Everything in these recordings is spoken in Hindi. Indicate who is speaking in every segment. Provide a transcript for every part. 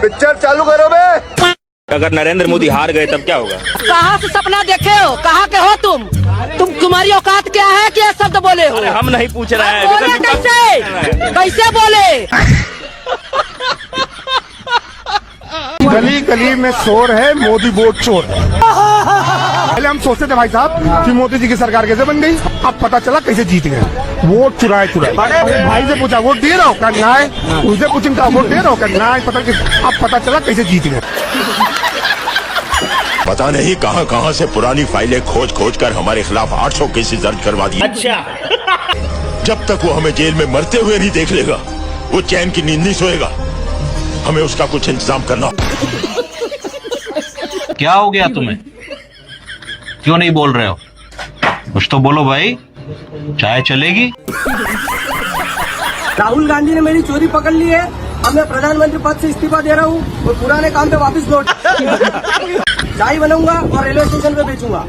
Speaker 1: पिक्चर चालू करो बे।
Speaker 2: अगर नरेंद्र मोदी हार गए तब क्या होगा?
Speaker 3: कहाँ से सपना देखे हो, कहाँ के हो तुम? तुम्हारी औकात क्या है कि ये शब्द बोले हो?
Speaker 2: हम नहीं पूछ रहे हैं।
Speaker 3: बोले कैसे कैसे बोले?
Speaker 1: गली गली में शोर है, मोदी वोट चोर है। पहले हम सोचते थे भाई साहब कि मोदी जी की सरकार कैसे बन गई, अब पता चला कैसे जीत गए। वोट चुराए भाई से पूछा वोट दिए रहो करना है, उनसे पूछा वोट दे रहो करना है, अब पता चला कैसे जीत गए।
Speaker 4: पता नहीं कहां कहां से पुरानी फाइलें खोज खोज कर हमारे खिलाफ 800 केसेस दर्ज करवा दिए।
Speaker 2: अच्छा।
Speaker 4: जब तक वो हमें जेल में मरते हुए नहीं देख लेगा, वो चैन की नींद नहीं सोएगा। हमें उसका कुछ इंतजाम करना।
Speaker 5: क्या हो गया तुम्हें? क्यों नहीं बोल रहे हो? कुछ तो बोलो भाई, चाय चलेगी?
Speaker 6: राहुल गांधी ने मेरी चोरी पकड़ ली है, अब मैं प्रधानमंत्री पद से इस्तीफा दे रहा हूँ और पुराने काम पे वापस लौट चाय बनाऊंगा और रेलवे स्टेशन पे बेचूंगा।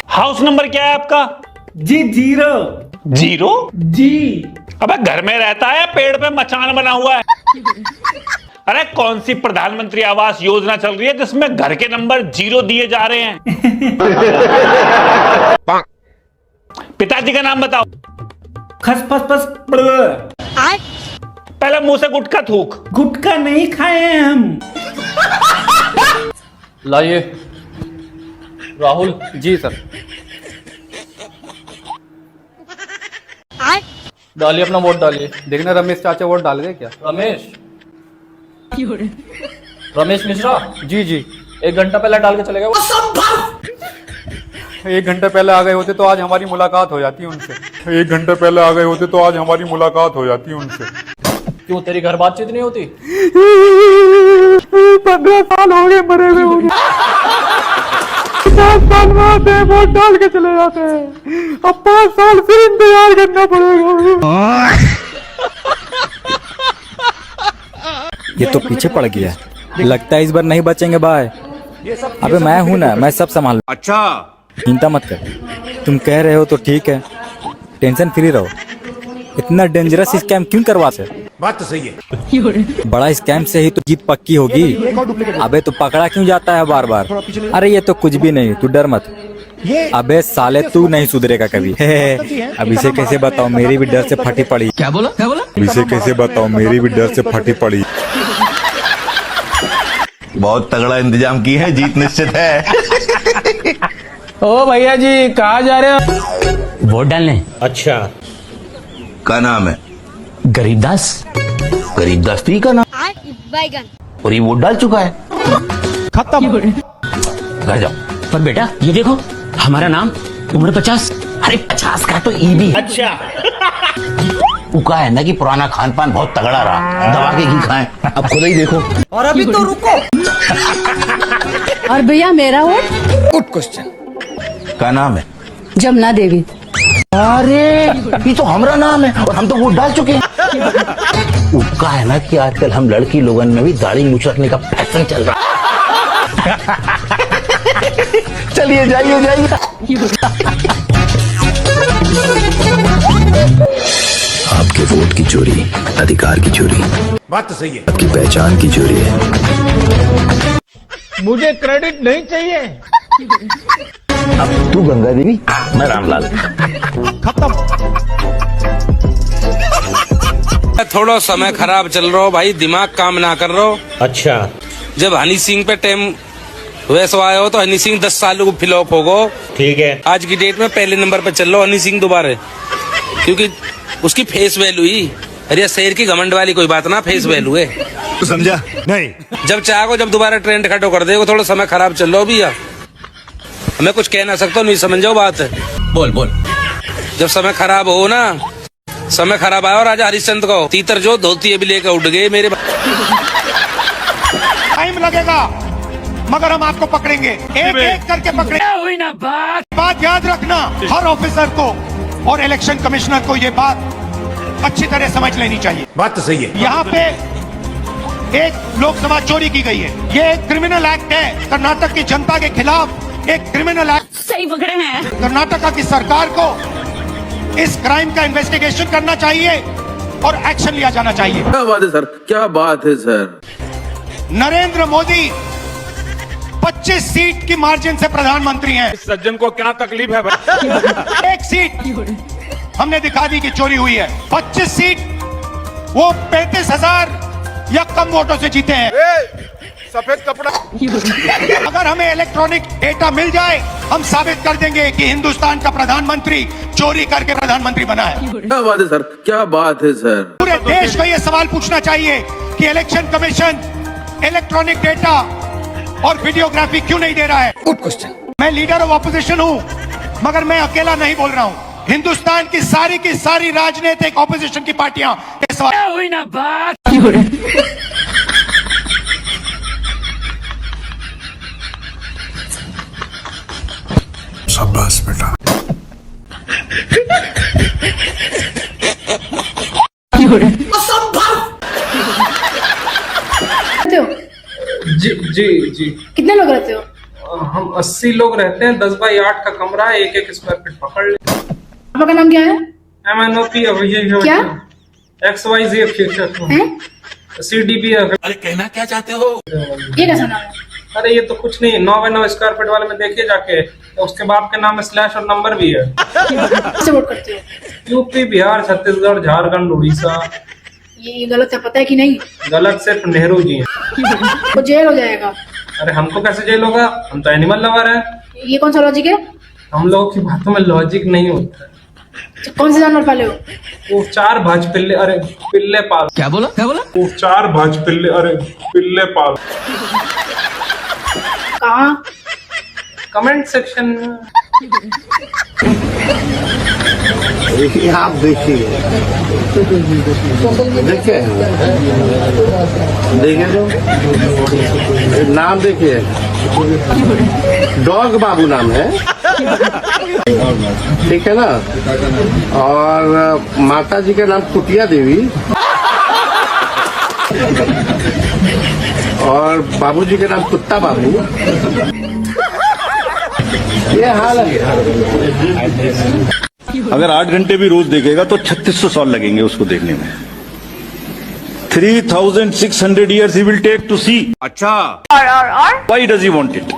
Speaker 2: हाउस नंबर क्या है आपका?
Speaker 7: जी 0।
Speaker 2: 0
Speaker 7: जी।
Speaker 2: अबे घर में रहता है, पेड़ पे मचान बना हुआ है। अरे कौन सी प्रधानमंत्री आवास योजना चल रही है जिसमें घर के नंबर 0 दिए जा रहे हैं? पिताजी का नाम बताओ।
Speaker 7: खस फस फस।
Speaker 2: पहले मुंह से गुटखा थूक।
Speaker 7: गुटखा नहीं खाए हैं हम।
Speaker 8: लाइए। राहुल जी सर। डालिए अपना वोट डालिए। देखना रमेश चाचा वोट डाल गए क्या? रमेश मिश्रा जी जी 1 घंटा पहले डाल के चले गए। 1 घंटा पहले आ गए होते तो आज हमारी मुलाकात हो जाती उनसे। 1 घंटा पहले आ गए होते तो आज हमारी मुलाकात हो जाती उनसे। क्यों तेरी घर बातचीत नहीं होती? 15 साल हो गए मरे हुए। 5 साल बाद वोट डाल के चले जाते हैं, अब 5 साल फिर इंतजार करना पड़ेगा।
Speaker 9: ये तो पीछे पड़ गया, लगता है इस बार नहीं बचेंगे भाई। अबे मैं हूं ना, मैं सब संभाल।
Speaker 2: अच्छा,
Speaker 9: चिंता मत कर, तुम कह रहे हो तो ठीक है, टेंशन फ्री रहो। इतना डेंजरस स्कैम क्यों करवाते?
Speaker 1: बात तो सही है।
Speaker 9: बड़ा स्कैम से ही तो जीत पक्की होगी। अबे तो पकड़ा क्यों जाता है बार बार? अरे ये तो कुछ भी नहीं, तू डर मत। अबे साले तू नहीं सुधरेगा कभी। अब इसे कैसे बताओ, मेरी भी डर से फटी पड़ी।
Speaker 5: क्या बोला?
Speaker 9: इसे कैसे बताओ, मेरी भी डर से फटी पड़ी।
Speaker 5: बहुत तगड़ा इंतजाम की है, जीत निश्चित है।
Speaker 7: ओ भैया जी कहाँ जा रहे हो?
Speaker 5: वोट डालने।
Speaker 2: अच्छा,
Speaker 5: क्या नाम है? गरीबदास। गरीबदास तो ही का नाम।
Speaker 10: बैगन।
Speaker 5: और ये वोट डाल चुका है।
Speaker 7: खत्म।
Speaker 5: घर जाओ। पर बेटा ये देखो, हमारा नाम उम्र 50। अरे 50 का तो ई भी।
Speaker 2: अच्छा।
Speaker 5: उका है ना कि पुराना खान पान बहुत तगड़ा रहा, दबा के घी खाएं। अब खुद ही देखो।
Speaker 6: और अभी तो रुको।
Speaker 3: और भैया मेरा वोट?
Speaker 1: Good question.
Speaker 5: क्या नाम है?
Speaker 3: जमुना देवी।
Speaker 5: अरे ये तो हमारा नाम है और हम तो वोट डाल चुके हैं। उका है ना कि आजकल हम लड़की लोगन में भी दाढ़ी मूंछ रखने का फैशन चल रहा है। चलिए जाइए जाइए।
Speaker 4: आपके वोट की चोरी अधिकार की चोरी,
Speaker 1: बात तो सही है।
Speaker 4: आपकी पहचान की चोरी है।
Speaker 7: मुझे क्रेडिट नहीं चाहिए।
Speaker 5: अब तू गंगा देवी, मैं रामलाल।
Speaker 7: खत्म।
Speaker 11: थोड़ा समय खराब चल रहा हो भाई, दिमाग काम ना कर रहा हो।
Speaker 2: अच्छा।
Speaker 11: जब हनी सिंह पे टाइम वैसे आए हो तो हनी सिंह 10 साल को फ्लॉप होगो।
Speaker 2: ठीक है।
Speaker 11: आज की डेट में पहले नंबर पे चल रहा हनी सिंह दोबारा, क्योंकि उसकी फेस वैल्यू ही। अरे शेर की घमंड वाली कोई बात ना, फेस वैल्यू है।
Speaker 4: तो समझा नहीं?
Speaker 11: जब चाहो जब दोबारा ट्रेंड खटो कर देगा। थोड़ा समय खराब चल रहा हो भैया, मैं कुछ कह ना सकता, नहीं समझ जाओ बात है।
Speaker 5: बोल बोल।
Speaker 11: जब समय खराब हो ना, समय खराब आया और राजा हरिश्चंद्र को तीतर जो धोती भी लेकर उठ गए मेरे।
Speaker 1: टाइम लगेगा मगर हम आपको पकड़ेंगे, एक एक करके पकड़ेंगे। बात याद रखना, हर ऑफिसर को और इलेक्शन कमिश्नर को ये बात अच्छी तरह समझ लेनी चाहिए। बात तो सही है। यहाँ पे एक लोकसभा चोरी की गई है, ये एक क्रिमिनल एक्ट है। कर्नाटक की जनता के खिलाफ एक क्रिमिनल एक्ट।
Speaker 3: सही पकड़े हैं।
Speaker 1: कर्नाटका की सरकार को इस क्राइम का इन्वेस्टिगेशन करना चाहिए और एक्शन लिया जाना चाहिए।
Speaker 11: क्या बात है सर, क्या बात है सर।
Speaker 1: नरेंद्र मोदी 25 सीट की मार्जिन से प्रधानमंत्री हैं।
Speaker 2: इस सज्जन को क्या तकलीफ है भाई?
Speaker 1: एक सीट हमने दिखा दी कि चोरी हुई है। 25 सीट वो 35,000 या कम वोटों से जीते हैं।
Speaker 4: सफेद कपड़ा।
Speaker 1: अगर हमें इलेक्ट्रॉनिक डेटा मिल जाए, हम साबित कर देंगे कि हिंदुस्तान का प्रधानमंत्री चोरी करके प्रधानमंत्री बना है।
Speaker 11: क्या बात है सर, क्या बात है सर।
Speaker 1: पूरे देश को यह सवाल पूछना चाहिए कि इलेक्शन कमीशन इलेक्ट्रॉनिक डेटा और वीडियोग्राफी क्यों नहीं दे रहा है। Good question. मैं लीडर ऑफ ऑपोजिशन हूं, मगर मैं अकेला नहीं बोल रहा हूं। हिंदुस्तान की सारी राजनीतिक ऑपोजिशन की पार्टियां इस सवाल हुई ना बात।
Speaker 4: शाबाश बेटा।
Speaker 7: जी जी जी।
Speaker 10: कितने लोग रहते हो?
Speaker 7: हम 80 लोग रहते हैं। 10 बाई 8 का कमरा है, 1-1 स्क्वायर फीट पकड़ ले।
Speaker 10: आपका नाम क्या है?
Speaker 7: MNOP
Speaker 10: क्या?
Speaker 7: XYZ CDP।
Speaker 11: अरे कहना क्या चाहते हो?
Speaker 10: ये कैसा नाम है?
Speaker 7: अरे ये तो कुछ नहीं, 9 बाई 9 स्क्वायर फीट वाले में देखिए जाके, तो उसके बाप के नाम में स्लैश और नंबर भी है।
Speaker 10: किससे वोट करते हो?
Speaker 7: यूपी, बिहार, छत्तीसगढ़, झारखंड, उड़ीसा।
Speaker 10: ये गलत है, पता है कि नहीं?
Speaker 7: गलत सिर्फ नेहरू जी हैं।
Speaker 10: तो जेल हो जाएगा।
Speaker 7: अरे हमको कैसे जेल होगा, हम तो एनिमल लवर हैं।
Speaker 10: ये कौन सा लॉजिक है?
Speaker 7: हम लोगों की बातों में लॉजिक नहीं होता है।
Speaker 10: तो कौन से जानवर पाले हो?
Speaker 7: वो 4 भाज पिल्ले, अरे पिल्ले पाल।
Speaker 5: क्या बोला
Speaker 7: वो 4 भाज पिल्ले, अरे पिल्ले पाल।
Speaker 10: कहाँ?
Speaker 7: कमेंट सेक्शन में।
Speaker 5: देखिए, आप देखिए तो नाम देखिए, डॉग बाबू नाम है, ठीक है ना। और माता जी का नाम कुटिया देवी और बाबूजी का नाम कुत्ता बाबू। ये हाल है।
Speaker 4: अगर 8 घंटे भी रोज देखेगा तो 3600 साल लगेंगे उसको देखने में। 3600 years he will take to see. अच्छा। Why does he want it?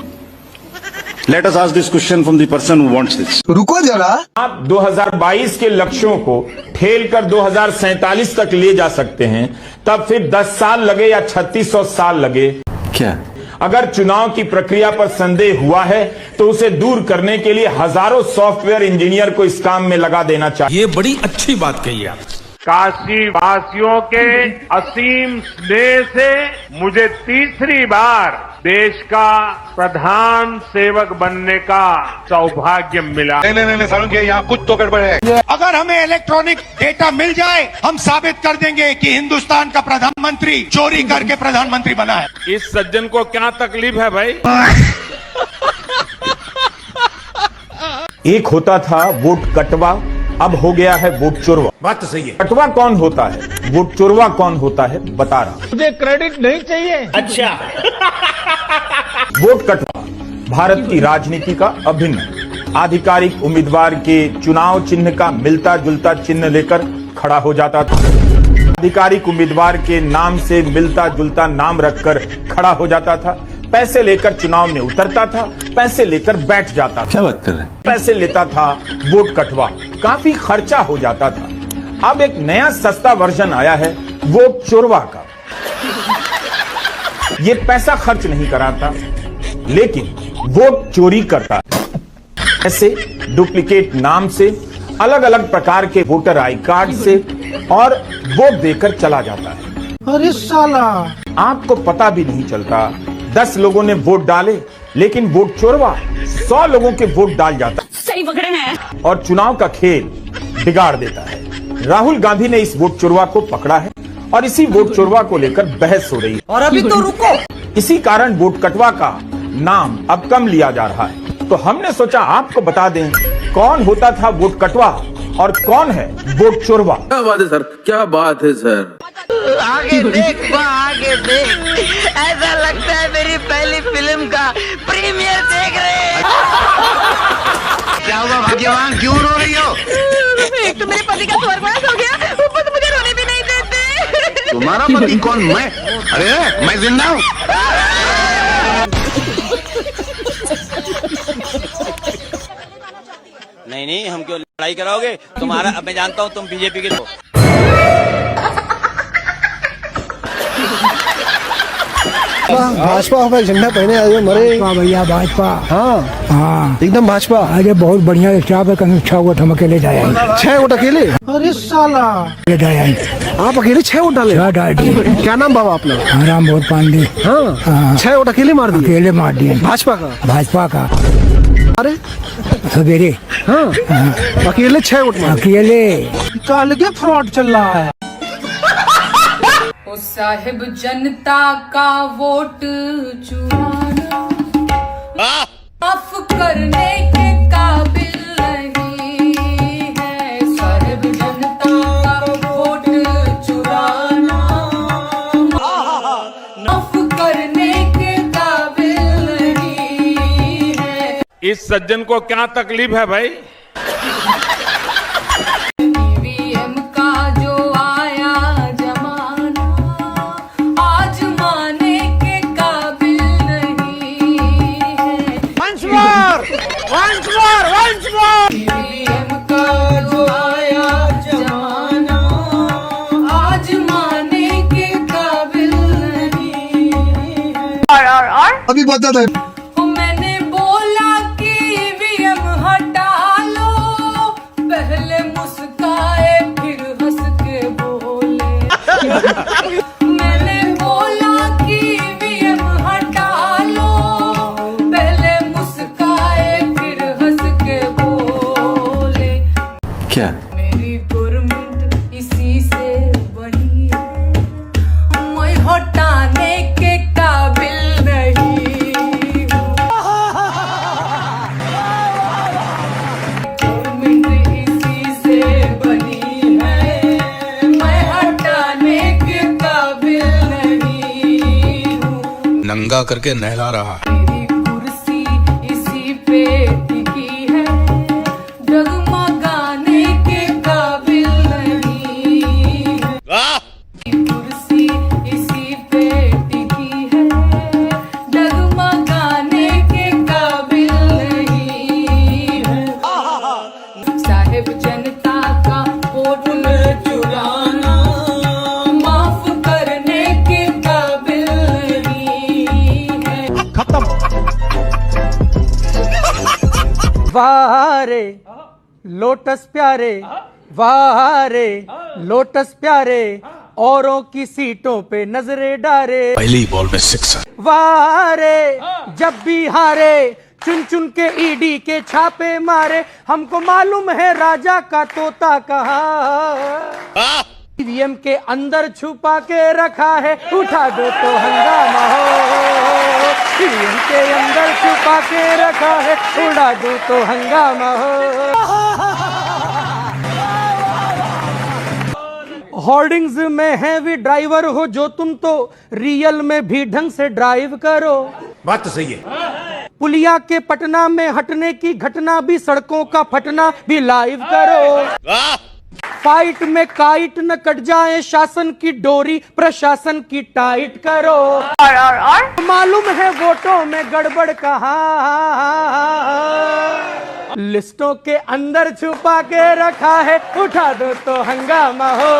Speaker 4: Let us ask this question from the person who wants this.
Speaker 1: रुको जरा।
Speaker 2: आप 2022 के लक्ष्यों को ठेल कर 2047 तक ले जा सकते हैं, तब फिर 10 साल लगे या 3600 साल लगे।
Speaker 4: क्या?
Speaker 2: अगर चुनाव की प्रक्रिया पर संदेह हुआ है तो उसे दूर करने के लिए हजारों सॉफ्टवेयर इंजीनियर को इस काम में लगा देना चाहिए।
Speaker 11: ये बड़ी अच्छी बात कही आप।
Speaker 2: काशी वासियों के असीम स्नेह से मुझे तीसरी बार देश का प्रधान सेवक बनने का सौभाग्य मिला।
Speaker 4: नहीं सारुण यहाँ कुछ तो गड़बड़ है।
Speaker 1: अगर हमें इलेक्ट्रॉनिक डेटा मिल जाए, हम साबित कर देंगे कि हिंदुस्तान का प्रधानमंत्री चोरी करके प्रधानमंत्री बना है।
Speaker 2: इस सज्जन को क्या तकलीफ है भाई? एक होता था वोट कटवा, अब हो गया है वोट चोरवा।
Speaker 11: बात तो सही है।
Speaker 2: कटवा कौन होता है, वोट चोरवा कौन होता है, बता रहा।
Speaker 7: मुझे क्रेडिट नहीं चाहिए।
Speaker 2: अच्छा। वोट कटवा भारत की राजनीति का अभिन्न आधिकारिक उम्मीदवार के चुनाव चिन्ह का मिलता जुलता चिन्ह लेकर खड़ा हो जाता था। आधिकारिक उम्मीदवार के नाम से मिलता जुलता नाम रखकर खड़ा हो जाता था। पैसे लेकर चुनाव में उतरता था, पैसे लेकर बैठ जाता था।
Speaker 4: क्या बात कर रहे हैं?
Speaker 2: पैसे लेता था वोट कटवा, काफी खर्चा हो जाता था। अब एक नया सस्ता वर्जन आया है वोट चोरवा का। ये पैसा खर्च नहीं कराता, लेकिन वोट चोरी करता है। ऐसे डुप्लीकेट नाम से, अलग अलग प्रकार के वोटर आई कार्ड से और वोट देकर चला जाता है।
Speaker 6: अरे साला,
Speaker 2: आपको पता भी नहीं चलता 10 लोगों ने वोट डाले, लेकिन वोट चोरवा 100 लोगों के वोट डाल जाता है।
Speaker 3: सही पकड़े हैं।
Speaker 2: और चुनाव का खेल बिगाड़ देता है। राहुल गांधी ने इस वोट चोरवा को पकड़ा है और इसी वोट चोरवा को लेकर बहस हो रही है।
Speaker 3: और अभी तो रुको।
Speaker 2: इसी कारण वोट कटवा का नाम अब कम लिया जा रहा है। तो हमने सोचा आपको बता दें कौन होता था वोट कटवा और कौन है वोट चोरवा।
Speaker 11: क्या बात है सर, क्या बात है सर।
Speaker 3: आगे देख, आगे देख, ऐसा लगता है मेरी पहली फिल्म का प्रीमियर देख रहे हैं।
Speaker 5: क्या हुआ भाग्यवान, क्यों रो रही हो? तुम्हारा पति कौन? मैं? अरे मैं जिंदा हूँ।
Speaker 11: नहीं नहीं, हम क्यों लड़ाई कराओगे? तुम्हारा मैं जानता हूँ तुम बीजेपी के हो।
Speaker 6: भाजपा का झंडा पहने आए मरे
Speaker 8: भैया भाजपा।
Speaker 6: हाँ
Speaker 8: हाँ
Speaker 6: एकदम भाजपा।
Speaker 8: अरे बहुत बढ़िया स्टाफ है, कहीं 6 वोट हम अकेले जाए
Speaker 6: 6 वोट अकेले? अरे साला आप अकेले 6 वोट डाले?
Speaker 8: डाल दिए।
Speaker 6: क्या नाम बाबा अपना?
Speaker 8: राम वोट पांडे।
Speaker 6: हाँ 6 वोट अकेले मार दिए?
Speaker 8: अकेले मार दिए।
Speaker 6: भाजपा का? अरे
Speaker 8: सवेरे
Speaker 6: हाँ अकेले 6 वोट मार?
Speaker 8: अकेले
Speaker 6: काल के फ्रॉड चल रहा है।
Speaker 10: ओ साहिब जनता का वोट चुराना माफ करने के काबिल नहीं है। साहिब जनता का वोट चुराना माफ करने के काबिल नहीं है।
Speaker 4: इस सज्जन को क्या तकलीफ है भाई?
Speaker 10: ईवीएम का जो आया जमाना आज माने के काबिल नहीं है। ईवीएम का जो आया जमाना आज माने के काबिल नहीं है।
Speaker 6: अभी बता दे।
Speaker 10: मैंने बोला कि ईवीएम हटा लो, पहले मुस्काए फिर हंस के बोले। मैंने बोला कि ईवीएम हटा लो, पहले मुस्काए फिर हंस के बोले।
Speaker 11: क्या?
Speaker 10: मेरी गवर्नमेंट इसी से बनी है, मैं हटाने के काबिल नहीं हूँ। गवर्नमेंट इसी से बनी है, मैं हटाने के काबिल नहीं हूँ।
Speaker 5: नंगा करके नहला रहा।
Speaker 10: मेरी कुर्सी इसी पे टिकी है, डगमगाने के काबिल नहीं है। कुर्सी इसी पे टिकी है, डगमगाने के काबिल नहीं है। साहिब जनता का वोट चुराना माफ करने के काबिल नहीं है।
Speaker 6: वाह रे लोटस प्यारे, वाह रे लोटस प्यारे, औरों की सीटों पे नजरे डारे।
Speaker 5: पहली बॉल में 6।
Speaker 6: वाह रे जब भी हारे, चुन चुन के ईडी के छापे मारे। हमको मालूम है राजा का तोता कहाँ, ईवीएम के अंदर छुपा के रखा है। उठा दो तो हंगामा हो, ईवीएम के अंदर छुपा के रखा है। उड़ा दो तो हंगामा हो। होर्डिंग्स में हैवी ड्राइवर हो जो तुम, तो रियल में भी ढंग से ड्राइव करो।
Speaker 1: बात तो सही है।
Speaker 6: पुलिया के पटना में हटने की घटना भी, सड़कों का फटना भी लाइव करो। फाइट में काइट न कट जाए, शासन की डोरी प्रशासन की टाइट करो। और मालूम है वोटों में गड़बड़ कहाँ, लिस्टों के अंदर छुपा के रखा है। उठा दो तो हंगामा हो,